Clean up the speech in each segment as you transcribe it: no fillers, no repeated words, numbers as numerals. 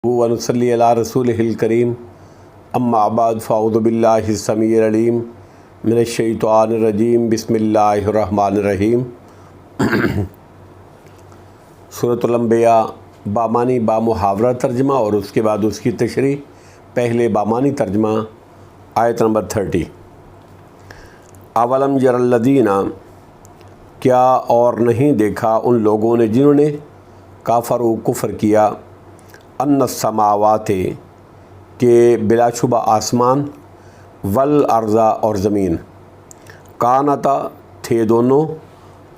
ونصلی علی رسولہ الکریم اما بعد فاعوذ باللہ السمیع العلیم من الشیطان الرجیم بسم اللہ الرحمن الرحیم۔ سورۃ الانبیاء بامانی بامحاورہ ترجمہ اور اس کے بعد اس کی تشریح۔ پہلے بامانی ترجمہ، آیت نمبر 30۔ اولم یر الذین، کیا اور نہیں دیکھا ان لوگوں نے جنہوں نے کافروا کفر کیا، ان السماوات کہ بلا شبہ آسمان، والارض اور زمین، کانتا تھے دونوں،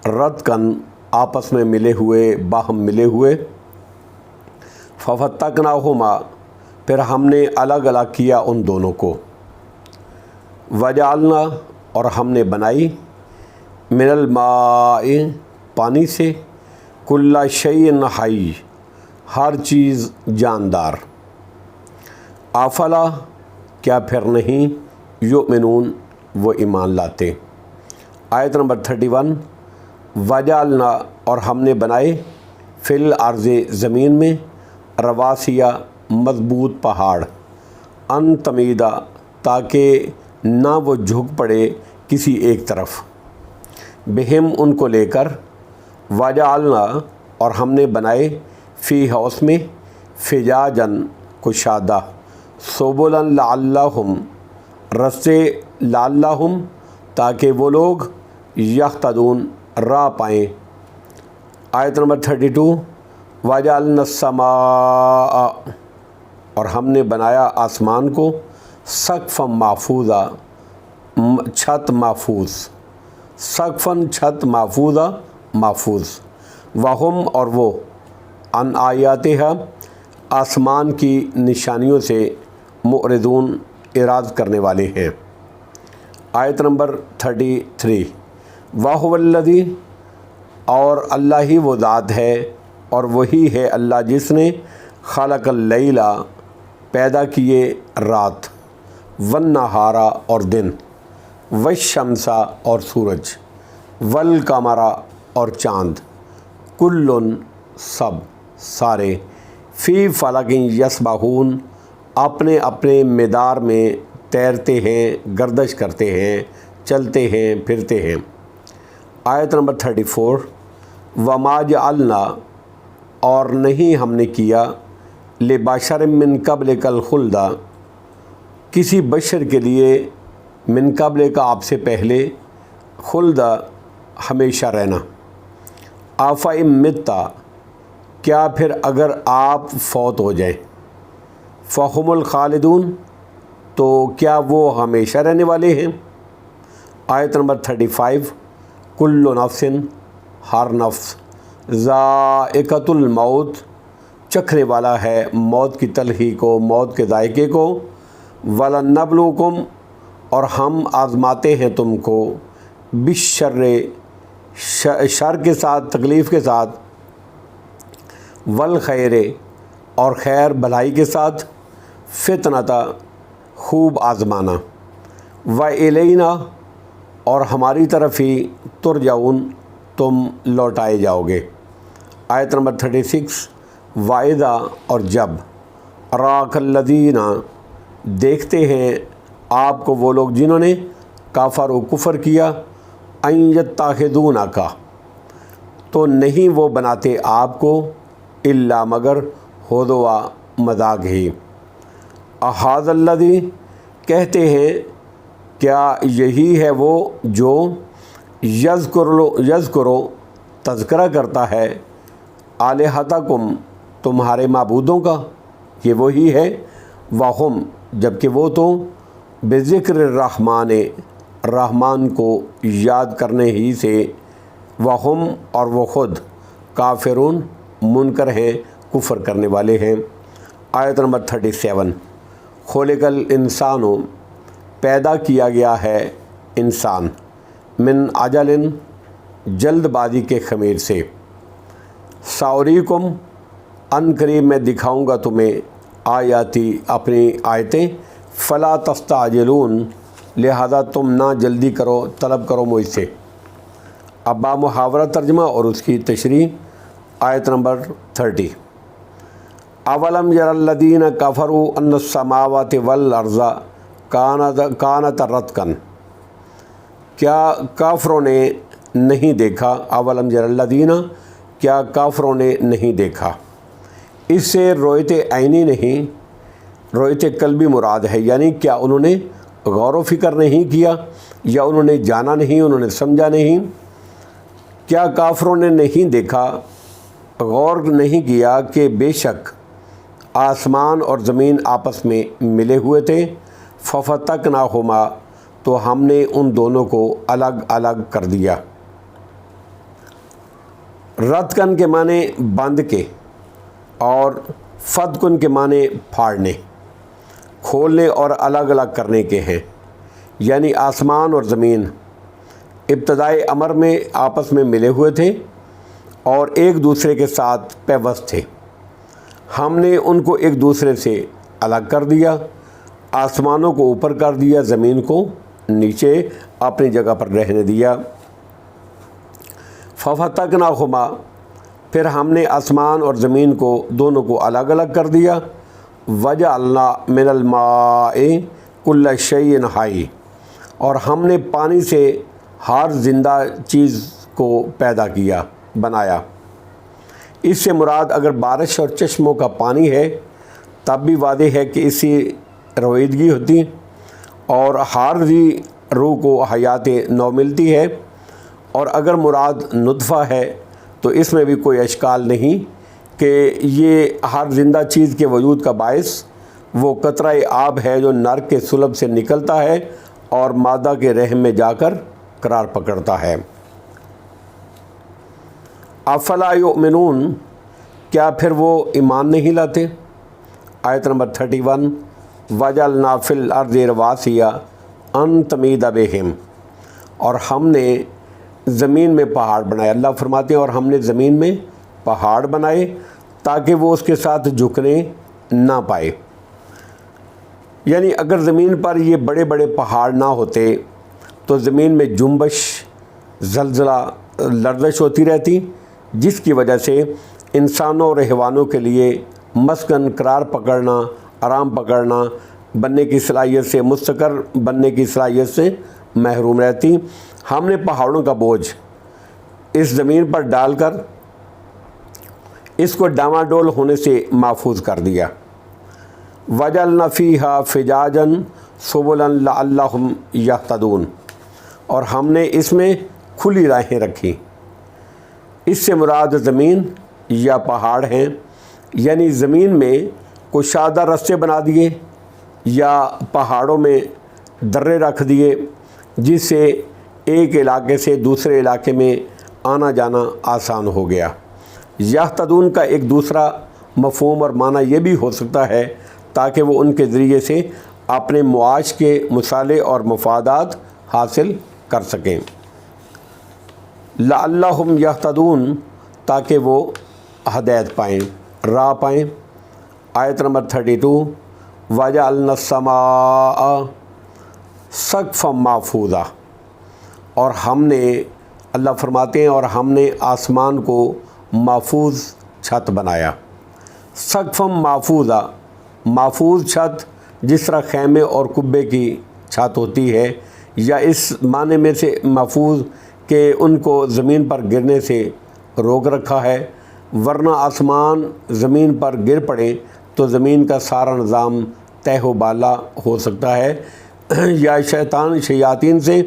رتقاً آپس میں ملے ہوئے، باہم ملے ہوئے، ففتقناہما پھر ہم نے الگ الگ کیا ان دونوں کو، وجعلنا اور ہم نے بنائی، من الماء پانی سے، کل شیء حی ہر چیز جاندار، افلا کیا پھر نہیں، یؤمنون وہ ایمان لاتے۔ آیت نمبر 31۔ وجعلنا اور ہم نے بنائے، فی الارض زمین میں، رواسیہ مضبوط پہاڑ، ان تمیدہ تاکہ نہ وہ جھک پڑے کسی ایک طرف، بہم ان کو لے کر، وجعلنا اور ہم نے بنائے، فی اس میں، فجاجن کشادہ، سبلا لعلہم رستے، لعلہم تاکہ وہ لوگ، یہتدون راہ پائیں۔ آیت نمبر 32۔ وجعلنا السماء اور ہم نے بنایا آسمان کو، سقفا محفوظا چھت محفوظ، سقفاً چھت محفوظا محفوظ، وہم اور وہ، ان آیاتہا آسمان کی نشانیوں سے، معرضون اعراض کرنے والے ہیں۔ آیت نمبر 33۔ وَهُوَ الَّذِي اور اللہ ہی وہ ذات ہے، اور وہی ہے اللہ جس نے، خلق اللیل پیدا کیے رات، والنہار اور دن، والشمس اور سورج، والقمر اور چاند، کل سب سارے، فی فلک یسبحون اپنے اپنے مدار میں تیرتے ہیں، گردش کرتے ہیں، چلتے ہیں، پھرتے ہیں۔ آیت نمبر 34۔ وما جعلنا اور نہیں ہم نے کیا، لبشر من قبلک الخلد کسی بشر کے لیے، من قبل کا آپ سے پہلے، خلد ہمیشہ رہنا، افإن مت کیا پھر اگر آپ فوت ہو جائیں، فہم الخالدون تو کیا وہ ہمیشہ رہنے والے ہیں۔ آیت نمبر 35۔ کل نفس ہر نفس، ذائقۃ الموت چکھنے والا ہے موت کی تلخی کو، موت کے ذائقے کو، وَلَنَّبْلُوكُمْ اور ہم آزماتے ہیں تم کو، بالشر شر کے ساتھ، تکلیف کے ساتھ، والخیر اور خیر بھلائی کے ساتھ، فتنۃ خوب آزمانا، وَإِلَيْنَا اور ہماری طرف ہی، ترجعون تم لوٹائے جاؤ گے۔ آیت نمبر 36۔ وَإِذَا اور جب، رَاكَ الَّذِينَ دیکھتے ہیں آپ کو وہ لوگ جنہوں نے کافروا کفر کیا، اَن يَتَّخِذُونَكَ تو نہیں وہ بناتے آپ کو، الا مگر، ہزوا مذاق ہی، اَهَذَا الَّذِي کہتے ہیں کیا یہی ہے وہ جو، یذکرو تذکرہ کرتا ہے، آلہتکم تمہارے معبودوں کا، یہ وہی ہے، وہم جبکہ وہ تو، بذکر الرحمن رحمان کو یاد کرنے ہی سے، وہم اور وہ خود، کافرون منکر ہیں، کفر کرنے والے ہیں۔ آیت نمبر 37۔ خلق الانسان پیدا کیا گیا ہے انسان، من عجل جلد بازی کے خمیر سے، ساوریکم ان قریب میں دکھاؤں گا تمہیں، آیاتی اپنی آیتیں، فلا تستعجلون لہذا تم نہ جلدی کرو، طلب کرو مجھ سے۔ اب بامحاورہ ترجمہ اور اس کی تشریح۔ آیت نمبر 30۔ اولم یر الذین کفروا ان السماوات والارض کانتا رتقا، کیا کافروں نے نہیں دیکھا، اولم یر الذین، کیا کافروں نے نہیں دیکھا، اس سے رویت عینی نہیں، رویت قلبی مراد ہے، یعنی کیا انہوں نے غور و فکر نہیں کیا، یا انہوں نے جانا نہیں، انہوں نے سمجھا نہیں؟ کیا کافروں نے نہیں دیکھا، غور نہیں کیا کہ بے شک آسمان اور زمین آپس میں ملے ہوئے تھے، ففتقناہما، تو ہم نے ان دونوں کو الگ الگ کر دیا۔ رتقن کے معنی بند کے، اور فتقن کے معنی پھاڑنے، کھولنے اور الگ الگ کرنے کے ہیں، یعنی آسمان اور زمین ابتدائی امر میں آپس میں ملے ہوئے تھے اور ایک دوسرے کے ساتھ پیوست تھے، ہم نے ان کو ایک دوسرے سے الگ کر دیا، آسمانوں کو اوپر کر دیا، زمین کو نیچے اپنی جگہ پر رہنے دیا۔ ففتقناہما، پھر ہم نے آسمان اور زمین کو دونوں کو الگ الگ کر دیا۔ وجعلنا من الماء کل شیء حی، اور ہم نے پانی سے ہر زندہ چیز کو پیدا کیا، بنایا۔ اس سے مراد اگر بارش اور چشموں کا پانی ہے تب بھی واضح ہے کہ اس سے رویدگی ہوتی، اور ہر ذی روح کو حیات نو ملتی ہے، اور اگر مراد نطفہ ہے تو اس میں بھی کوئی اشکال نہیں کہ یہ ہر زندہ چیز کے وجود کا باعث وہ قطرہ آب ہے جو نر کے صلب سے نکلتا ہے اور مادہ کے رحم میں جا کر قرار پکڑتا ہے۔ افلا یؤمنون، کیا پھر وہ ایمان نہیں لاتے؟ آیت نمبر 31، وجعلنا فی الارض رواسیا ان تمید بہم، اور ہم نے زمین میں پہاڑ بنائے، اللہ فرماتے ہیں اور ہم نے زمین میں پہاڑ بنائے تاکہ وہ اس کے ساتھ جھکنے نہ پائے، یعنی اگر زمین پر یہ بڑے بڑے پہاڑ نہ ہوتے تو زمین میں جنبش، زلزلہ، لرزش ہوتی رہتی، جس کی وجہ سے انسانوں اور حیوانوں کے لیے مسکن، قرار پکڑنا، آرام پکڑنا، بننے کی صلاحیت سے، مستقر بننے کی صلاحیت سے محروم رہتی۔ ہم نے پہاڑوں کا بوجھ اس زمین پر ڈال کر اس کو ڈاواڈول ہونے سے محفوظ کر دیا۔ وجعلنا فیہا فجاجا سبلا لعلہم یہتدون، اور ہم نے اس میں کھلی راہیں رکھی۔ اس سے مراد زمین یا پہاڑ ہیں، یعنی زمین میں کشادہ رستے بنا دیے یا پہاڑوں میں درے رکھ دیے جس سے ایک علاقے سے دوسرے علاقے میں آنا جانا آسان ہو گیا۔ یہتدون کا ایک دوسرا مفہوم اور معنی یہ بھی ہو سکتا ہے تاکہ وہ ان کے ذریعے سے اپنے معاش کے مصالح اور مفادات حاصل کر سکیں۔ لعلہم یہتدون، تاکہ وہ ہدایت پائیں، راہ پائیں۔ آیت نمبر 32، وجعلنا السماء سقفا محفوظا، اور ہم نے، اللہ فرماتے ہیں اور ہم نے آسمان کو محفوظ چھت بنایا۔ سقفا محفوظا، محفوظ چھت جس طرح خیمے اور کبے کی چھت ہوتی ہے، یا اس معنی میں سے محفوظ کہ ان کو زمین پر گرنے سے روک رکھا ہے، ورنہ آسمان زمین پر گر پڑے تو زمین کا سارا نظام تہ و بالا ہو سکتا ہے، یا شیاطین سے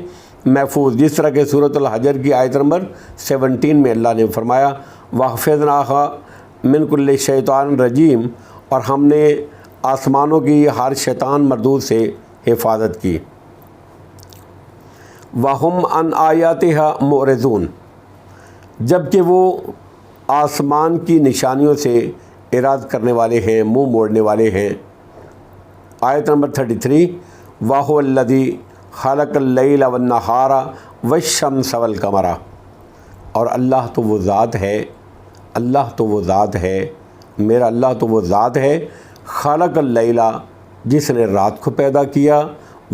محفوظ، جس طرح کہ سورۃ الحجر کی آیت نمبر 17 میں اللہ نے فرمایا وَحْفِظْنَاهَا مِنْ كُلِّ شَيْطَانٍ رَجِيمٍ، اور ہم نے آسمانوں کی ہر شیطان مردود سے حفاظت کی۔ وَهُمْ عَنْ آيَاتِهَا مُعْرِضُونَ، جبکہ وہ آسمان کی نشانیوں سے اعراض کرنے والے ہیں، منہ موڑنے والے ہیں۔ آیت نمبر 33، وَهُوَ الَّذِي خَلَقَ اللَّيْلَ وَالنَّهَارَ وَالشَّمْسَ وَالْقَمَرَ، اور اللہ تو وہ ذات ہے، اللہ تو وہ ذات ہے، میرا اللہ تو وہ ذات ہے، خلق اللیل، جس نے رات کو پیدا کیا،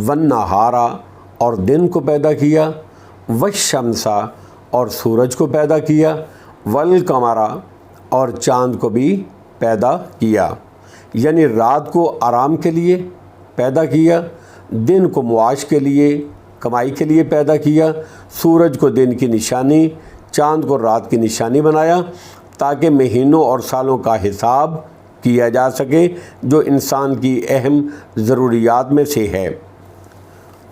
والنہار، اور دن کو پیدا کیا، والشمس، اور سورج کو پیدا کیا، والقمر، اور چاند کو بھی پیدا کیا، یعنی رات کو آرام کے لیے پیدا کیا، دن کو معاش کے لیے کمائی کے لیے پیدا کیا، سورج کو دن کی نشانی، چاند کو رات کی نشانی بنایا تاکہ مہینوں اور سالوں کا حساب کیا جا سکے جو انسان کی اہم ضروریات میں سے ہے۔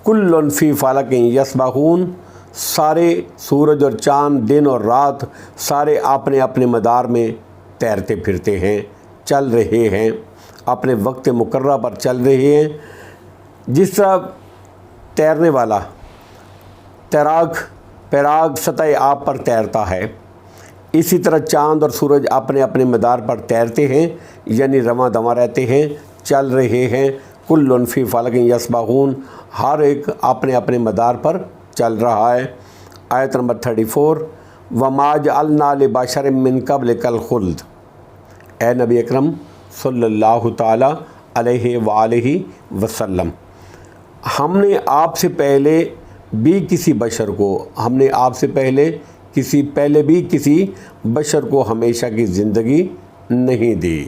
کل فی فلک یسبحون، سارے سورج اور چاند، دن اور رات، سارے اپنے اپنے مدار میں تیرتے پھرتے ہیں، چل رہے ہیں، اپنے وقت مقررہ پر چل رہے ہیں۔ جس طرح تیرنے والا پیراگ سطح آب پر تیرتا ہے، اسی طرح چاند اور سورج اپنے اپنے مدار پر تیرتے ہیں، یعنی رواں دواں رہتے ہیں، چل رہے ہیں۔ کل فی فلک یسبحون، ہر ایک اپنے اپنے مدار پر چل رہا ہے۔ آیت نمبر 34، وَمَا جَعَلْنَا لِبَشَرٍ مِّن قَبْلِكَ الْخُلْدَ، اے نبی اکرم صلی اللہ تعالیٰ علیہ وآلہ وسلم، ہم نے آپ سے پہلے بھی کسی بشر کو ہمیشہ کی زندگی نہیں دی۔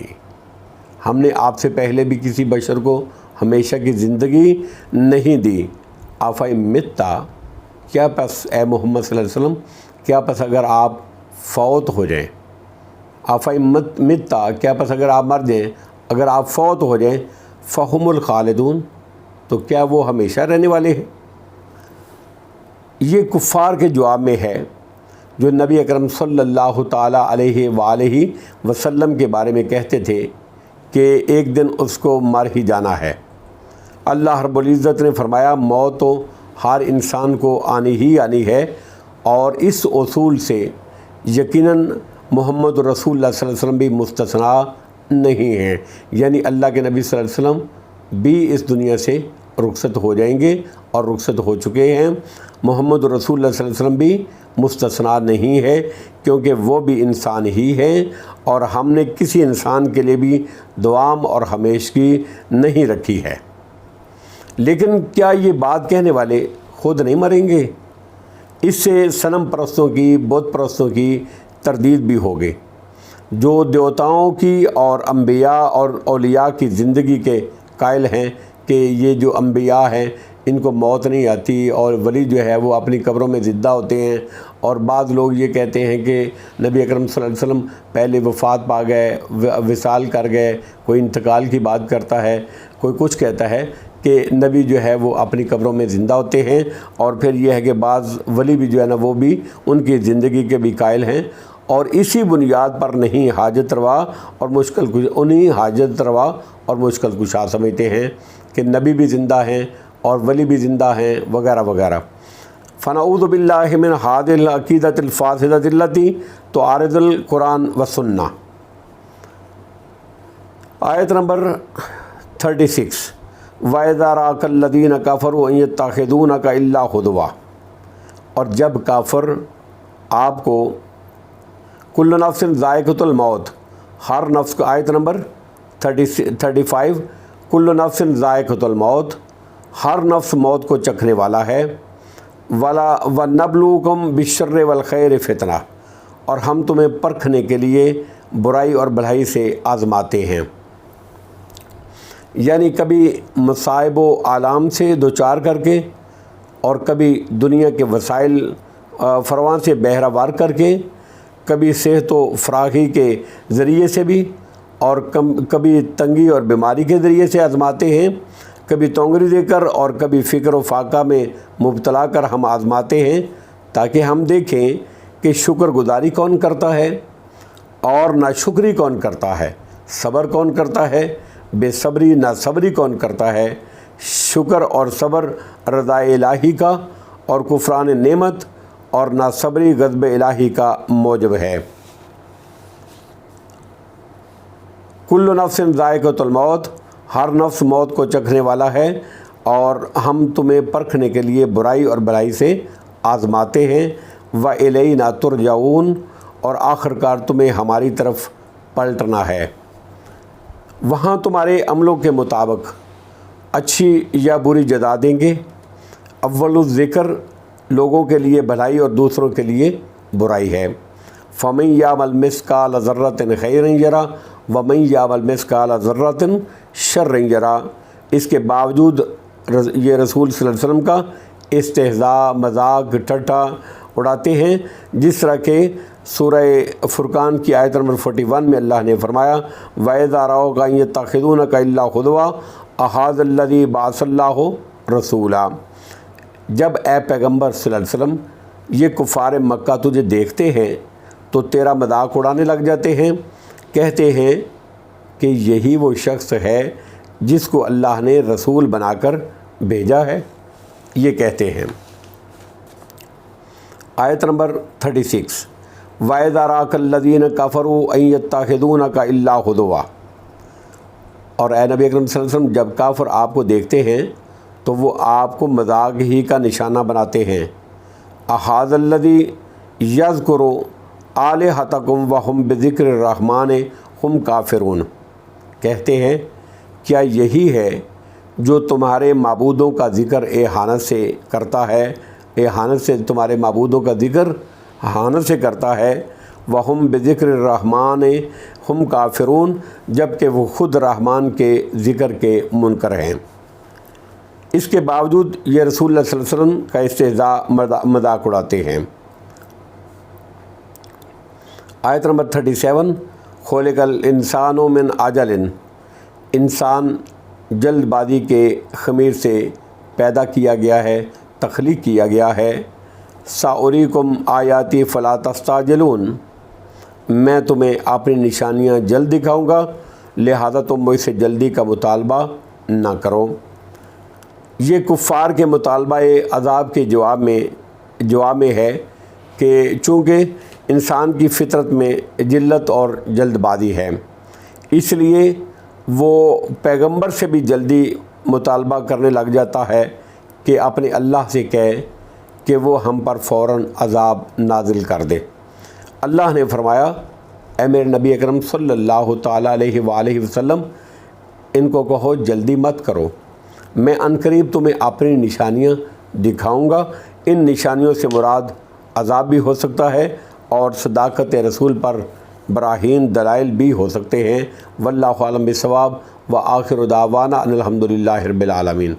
ہم نے آپ سے پہلے بھی کسی بشر کو ہمیشہ کی زندگی نہیں دی۔ آفَإِن مِتَّ، کیا پس اے محمد صلی اللہ علیہ وسلم، کیا پس اگر آپ فوت ہو جائیں، آفَإِن مِتَّ، کیا پس اگر آپ مر جائیں، اگر آپ فوت ہو جائیں، فَهُمُ الْخَالِدُونَ، تو کیا وہ ہمیشہ رہنے والے ہیں؟ یہ کفار کے جواب میں ہے جو نبی اکرم صلی اللہ تعالیٰ علیہ وآلہ وسلم کے بارے میں کہتے تھے کہ ایک دن اس کو مر ہی جانا ہے۔ اللہ رب العزت نے فرمایا موت تو ہر انسان کو آنی ہی آنی ہے، اور اس اصول سے یقیناً محمد رسول اللہ صلی اللہ علیہ وسلم بھی مستثنا نہیں ہیں، یعنی اللہ کے نبی صلی اللہ علیہ وسلم بھی اس دنیا سے رخصت ہو جائیں گے اور رخصت ہو چکے ہیں۔ محمد رسول اللہ صلی اللہ علیہ وسلم بھی مستثنا نہیں ہے، کیونکہ وہ بھی انسان ہی ہیں، اور ہم نے کسی انسان کے لیے بھی دوام اور ہمیشگی نہیں رکھی ہے۔ لیکن کیا یہ بات کہنے والے خود نہیں مریں گے؟ اس سے صنم پرستوں کی، بت پرستوں کی تردید بھی ہوگی، جو دیوتاؤں کی اور انبیاء اور اولیاء کی زندگی کے قائل ہیں کہ یہ جو انبیاء ہیں ان کو موت نہیں آتی، اور ولی جو ہے وہ اپنی قبروں میں زندہ ہوتے ہیں، اور بعض لوگ یہ کہتے ہیں کہ نبی اکرم صلی اللہ علیہ وسلم پہلے وفات پا گئے، وصال کر گئے، کوئی انتقال کی بات کرتا ہے، کوئی کچھ کہتا ہے کہ نبی جو ہے وہ اپنی قبروں میں زندہ ہوتے ہیں، اور پھر یہ ہے کہ بعض ولی بھی جو ہے نا وہ بھی ان کی زندگی کے بھی قائل ہیں، اور اسی بنیاد پر نہیں حاجت روا اور مشکل کشا سمجھتے ہیں کہ نبی بھی زندہ ہیں اور ولی بھی زندہ ہیں وغیرہ وغیرہ۔ فنعوذ باللہ من هذه العقیدۃ الفاسدۃ التي تعارض القرآن والسنہ۔ آیت نمبر 36، وَإِذَا رَأَكَ الَّذِينَ كَفَرُوا أَن يَتَّخِذُونَكَ إِلَّا هُزُوًا، اور جب کافر آپ کو کل نفس ذائقۃ الموت، ہر نفس کو، آیت نمبر 35، کل نفس ذائقۃ الموت، ہر نفس موت کو چکھنے والا ہے، وَنَبْلُوكُمْ بِالشَّرِّ وَالْخَيْرِ فِتْنَةً، اور ہم تمہیں پرکھنے کے لیے برائی اور بھلائی سے آزماتے ہیں، یعنی کبھی مصائب و آلام سے دوچار کر کے، اور کبھی دنیا کے وسائل فراوان سے بہرہ کر کے، کبھی صحت و فراخی کے ذریعے سے بھی، اور کبھی تنگی اور بیماری کے ذریعے سے آزماتے ہیں، کبھی تونگری دے کر اور کبھی فکر و فاقہ میں مبتلا کر ہم آزماتے ہیں، تاکہ ہم دیکھیں کہ شکر گزاری کون کرتا ہے اور ناشکری کون کرتا ہے، صبر کون کرتا ہے، بے صبری ناصبری کون کرتا ہے، شکر اور صبر رضا الہی کا اور کفران نعمت، اور ناصبری غضب الہی کا موجب ہے۔ کل نفس ذائقۃ الموت، ہر نفس موت کو چکھنے والا ہے، اور ہم تمہیں پرکھنے کے لیے برائی اور بھلائی سے آزماتے ہیں، وَإِلَيْنَا تُرْجَعُونَ، اور آخر کار تمہیں ہماری طرف پلٹنا ہے، وہاں تمہارے عملوں کے مطابق اچھی یا بری جزا دیں گے۔ اول الذکر لوگوں کے لیے بھلائی اور دوسروں کے لیے برائی ہے۔ فَمَن يَعْمَلْ مِثْقَالَ ذَرَّةٍ خَيْرًا يَرَهُ، ومن یعمل مثقال ذرۃ شرا یرہ۔ اس کے باوجود یہ رسول صلی اللہ علیہ وسلم کا استہزاء، مذاق، ٹھٹھا اڑاتے ہیں، جس طرح کہ سورہ فرقان کی آیت نمبر 41 میں اللہ نے فرمایا وَإِذَا رَأَوْكَ أَن يَتَّخِذُونَكَ إِلَّا هُزُوًا أَهَٰذَا الَّذِي بَعَثَ اللَّهُ رَسُولًا۔ جب اے پیغمبر صلی اللہ علیہ وسلم یہ کفار مکہ تجھے دیکھتے ہیں تو تیرا مذاق اڑانے لگ جاتے ہیں، کہتے ہیں کہ یہی وہ شخص ہے جس کو اللہ نے رسول بنا کر بھیجا ہے، یہ کہتے ہیں۔ آیت نمبر 36 وَإِذَا رَأَكَ الَّذِينَ كَفَرُوا أَن يَتَّخِذُونَكَ إِلَّا هُزُوًا۔ اور اے نبی اکرم صلی اللہ علیہ وسلم جب کافر آپ کو دیکھتے ہیں تو وہ آپ کو مذاق ہی کا نشانہ بناتے ہیں۔ أَهَٰذَا الَّذِي يَذْكُرُ آلِهَتَكُمْ وَهُمْ بِذِكْرِ الرَّحْمَٰنِ هُمْ كَافِرُونَ۔ کہتے ہیں کیا یہی ہے جو تمہارے معبودوں کا ذکر احانت سے کرتا ہے، احانت سے تمہارے معبودوں کا ذکر احانت سے کرتا ہے، وَهُمْ بِذِكْرِ الرَّحْمَٰنِ هُمْ كَافِرُونَ، جب کہ وہ خود رحمان کے ذکر کے منکر ہیں۔ اس کے باوجود یہ رسول اللہ صلی اللہ علیہ وسلم کا استہزاء، مذاق اڑاتے ہیں۔ آیت نمبر 37 خُلِقَ الْإِنسَانُ مِنْ عَجَلٍ۔ انسان جلد بازی کے خمیر سے پیدا کیا گیا ہے، تخلیق کیا گیا ہے۔ سَأُرِيكُمْ آیاتی فَلَا تَسْتَعْجِلُونَ۔ میں تمہیں اپنی نشانیاں جلد دکھاؤں گا، لہذا تم مجھ سے جلدی کا مطالبہ نہ کرو۔ یہ کفار کے مطالبہ عذاب کے جواب میں ہے کہ چونکہ انسان کی فطرت میں جلت اور جلد بازی ہے، اس لیے وہ پیغمبر سے بھی جلدی مطالبہ کرنے لگ جاتا ہے کہ اپنے اللہ سے کہے کہ وہ ہم پر فوراً عذاب نازل کر دے۔ اللہ نے فرمایا اے میرے نبی اکرم صلی اللہ تعالیٰ علیہ وآلہ وسلم، ان کو کہو جلدی مت کرو، میں عنقریب تمہیں اپنی نشانیاں دکھاؤں گا۔ ان نشانیوں سے مراد عذاب بھی ہو سکتا ہے اور صداقت رسول پر براہین دلائل بھی ہو سکتے ہیں۔ واللہ اعلم بالصواب، وآخر دعوانا ان الحمد للہ رب العالمین۔